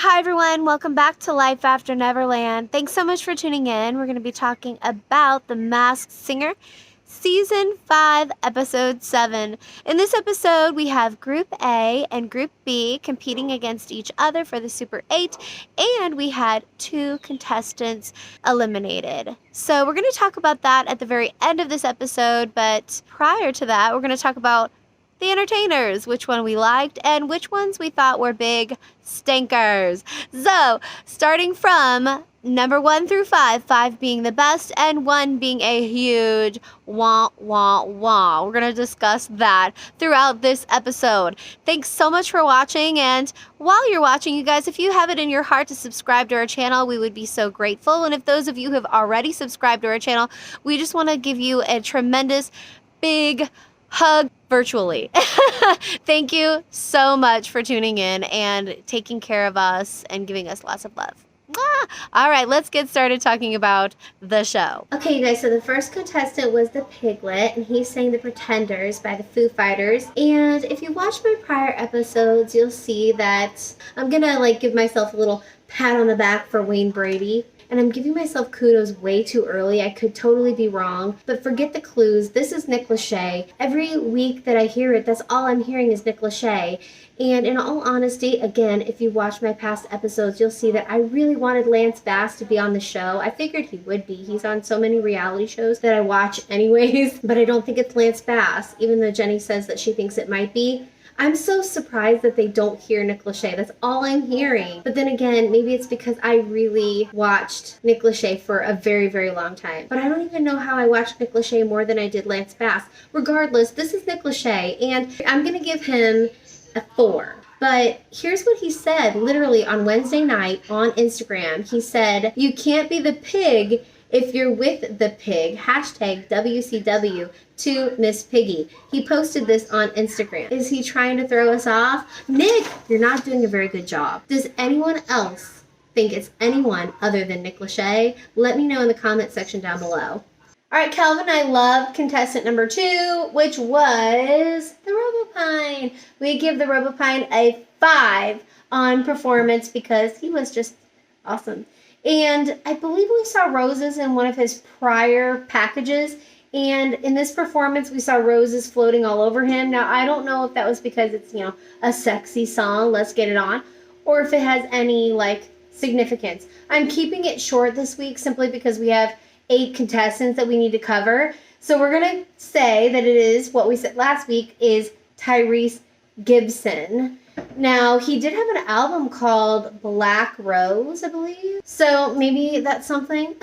Hi everyone, welcome back to Life After Neverland. Thanks so much for tuning in. We're going to be talking about The Masked Singer, Season 5, Episode 7. In this episode, we have Group A and Group B competing against each other for the Super 8, and we had 2 contestants eliminated. So we're going to talk about that at the very end of this episode, but prior to that, we're going to talk about the entertainers, which one we liked, and which ones we thought were big stinkers. So, starting from number 1 through 5, 5 being the best, and 1 being a huge wah, wah, wah. We're going to discuss that throughout this episode. Thanks so much for watching, and while you're watching, you guys, if you have it in your heart to subscribe to our channel, we would be so grateful. And if those of you who have already subscribed to our channel, we just want to give you a tremendous, big hug virtually. Thank you so much for tuning in and taking care of us and giving us lots of love. All right, let's get started talking about the show. Okay, you guys, so the first contestant was the Piglet, and he sang The Pretenders by the Foo Fighters. And if you watch my prior episodes, you'll see that I'm gonna give myself a little pat on the back for Wayne Brady. And I'm giving myself kudos way too early. I could totally be wrong, but forget the clues. This is Nick Lachey. Every week that I hear it, that's all I'm hearing is Nick Lachey. And in all honesty, again, if you watch my past episodes, you'll see that I really wanted Lance Bass to be on the show. I figured he would be. He's on so many reality shows that I watch anyways, but I don't think it's Lance Bass, even though Jenny says that she thinks it might be. I'm so surprised that they don't hear Nick Lachey. That's all I'm hearing. But then again, maybe it's because I really watched Nick Lachey for a very, very long time. But I don't even know how I watched Nick Lachey more than I did Lance Bass. Regardless, this is Nick Lachey, and I'm going to give him a 4. But here's what he said literally on Wednesday night on Instagram. He said, "You can't be the pig if you're with the pig. Hashtag WCW to Miss Piggy." He posted this on Instagram. Is he trying to throw us off? Nick, you're not doing a very good job. Does anyone else think it's anyone other than Nick Lachey? Let me know in the comment section down below. All right, Calvin, I love contestant number 2, which was the Robopine. We give the Robopine a 5 on performance because he was just awesome. And I believe we saw roses in one of his prior packages. And in this performance, we saw roses floating all over him. Now, I don't know if that was because it's, a sexy song, Let's Get It On, or if it has any, significance. I'm keeping it short this week simply because we have 8 contestants that we need to cover. So we're going to say that it is, what we said last week, is Tyrese Gibson. Now, he did have an album called Black Rose, I believe. So maybe that's something.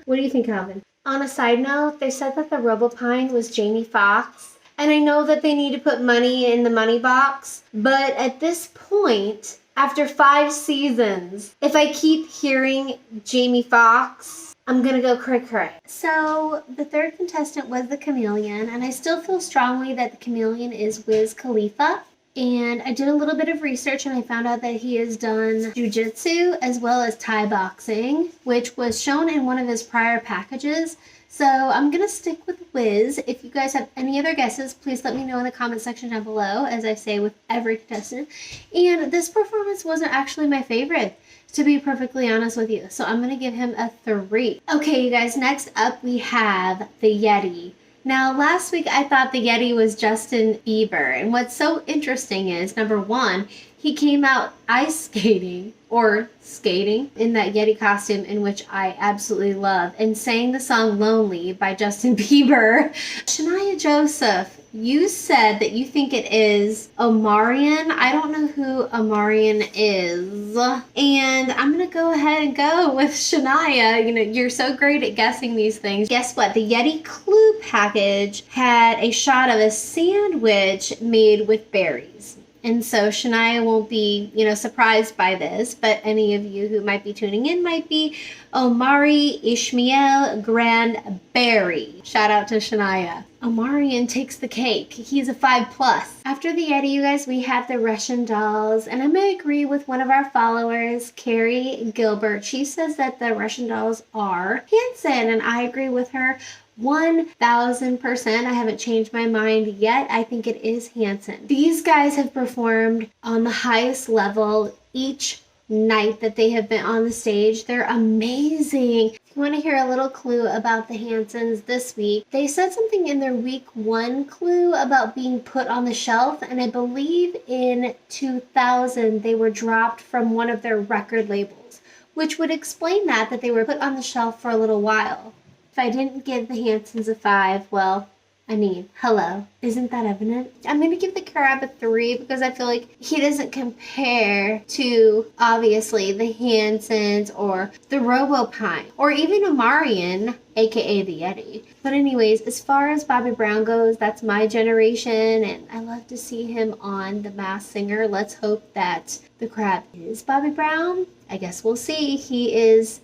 What do you think, Calvin? On a side note, they said that the Robopine was Jamie Foxx. And I know that they need to put money in the money box. But at this point, after 5 seasons, if I keep hearing Jamie Foxx, I'm gonna go cray-cray. So the third contestant was the Chameleon. And I still feel strongly that the Chameleon is Wiz Khalifa. And I did a little bit of research and I found out that he has done jiu-jitsu as well as Thai boxing, which was shown in one of his prior packages. So I'm going to stick with Wiz. If you guys have any other guesses, please let me know in the comment section down below, as I say with every contestant. And this performance wasn't actually my favorite, to be perfectly honest with you. So I'm going to give him a 3. Okay, you guys, next up we have the Yeti. Now, last week I thought the Yeti was Justin Bieber, and what's so interesting is, number 1, he came out ice skating, or skating, in that Yeti costume, in which I absolutely love, and sang the song Lonely by Justin Bieber. Shania Joseph, you said that you think it is Omarion. I don't know who Omarion is. And I'm going to go ahead and go with Shania. You're so great at guessing these things. Guess what? The Yeti Clue package had a shot of a sandwich made with berries. And so Shania won't be, surprised by this, but any of you who might be tuning in might be Omari Ishmael Grandberry. Shout out to Shania. Omarion takes the cake. He's a 5+. After the Yeti, you guys, we have the Russian dolls, and I'm going to agree with one of our followers, Carrie Gilbert. She says that the Russian dolls are Hansen, and I agree with her 1000%. I haven't changed my mind yet. I think it is Hansen. These guys have performed on the highest level each night that they have been on the stage. They're amazing. If you want to hear a little clue about the Hansens this week, they said something in their week 1 clue about being put on the shelf, and I believe in 2000 they were dropped from one of their record labels, which would explain that they were put on the shelf for a little while. If I didn't give the Hansens a 5, well, I mean, hello. Isn't that evident? I'm going to give the crab a 3 because I feel like he doesn't compare to, obviously, the Hansens or the Robopine or even Amarian, aka the Yeti. But anyways, as far as Bobby Brown goes, that's my generation, and I love to see him on The Masked Singer. Let's hope that the crab is Bobby Brown. I guess we'll see. He is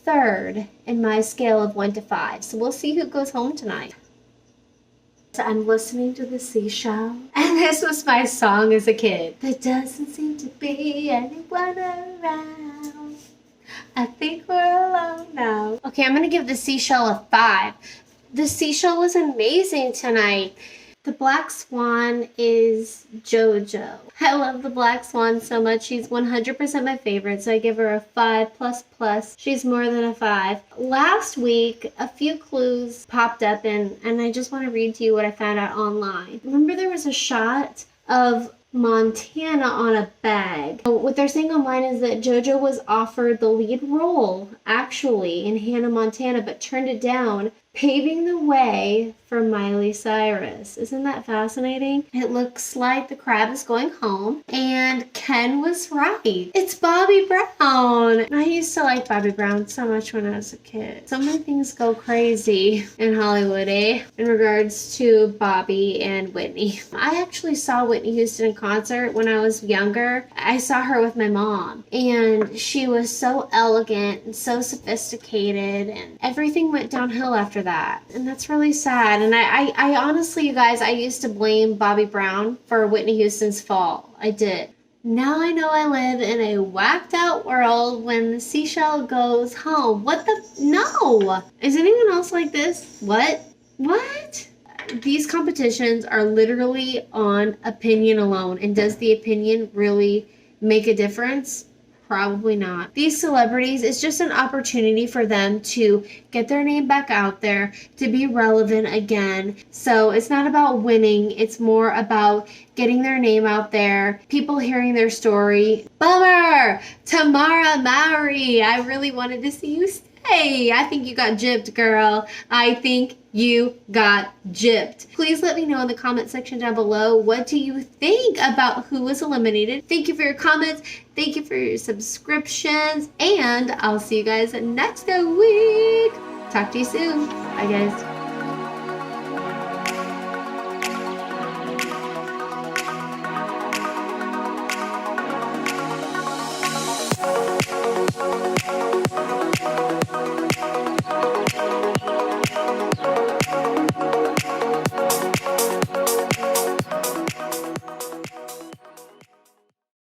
3rd in my scale of 1 to 5. So we'll see who goes home tonight. So I'm listening to the seashell, and this was my song as a kid. There doesn't seem to be anyone around. I think we're alone now. Okay, I'm gonna give the seashell a 5. The seashell was amazing tonight. The Black Swan is JoJo. I love the Black Swan so much. She's 100% my favorite, so I give her a 5++. She's more than a 5. Last week, a few clues popped up, and I just want to read to you what I found out online. Remember there was a shot of Montana on a bag. What they're saying online is that JoJo was offered the lead role, actually, in Hannah Montana, but turned it down, paving the way for Miley Cyrus. Isn't that fascinating? It looks like the crab is going home, and Ken was right. It's Bobby Brown. I used to like Bobby Brown so much when I was a kid. So many things go crazy in Hollywood, in regards to Bobby and Whitney. I actually saw Whitney Houston in concert when I was younger. I saw her with my mom, and she was so elegant and so sophisticated, and everything went downhill after that, and that's really sad. And I honestly, you guys, I used to blame Bobby Brown for Whitney Houston's fall. I did. Now I know I live in a whacked out world when the seashell goes home. What the? No! Is anyone else like this? What? These competitions are literally on opinion alone. And does the opinion really make a difference? Probably not. These celebrities, it's just an opportunity for them to get their name back out there, to be relevant again. So it's not about winning. It's more about getting their name out there, people hearing their story. Bummer! Tamara Mowry, I really wanted to see you stay. I think you got gypped, girl. I think you got gypped. Please let me know in the comment section down below, what do you think about who was eliminated? Thank you for your comments. Thank you for your subscriptions. And I'll see you guys next week. Talk to you soon. Bye, guys.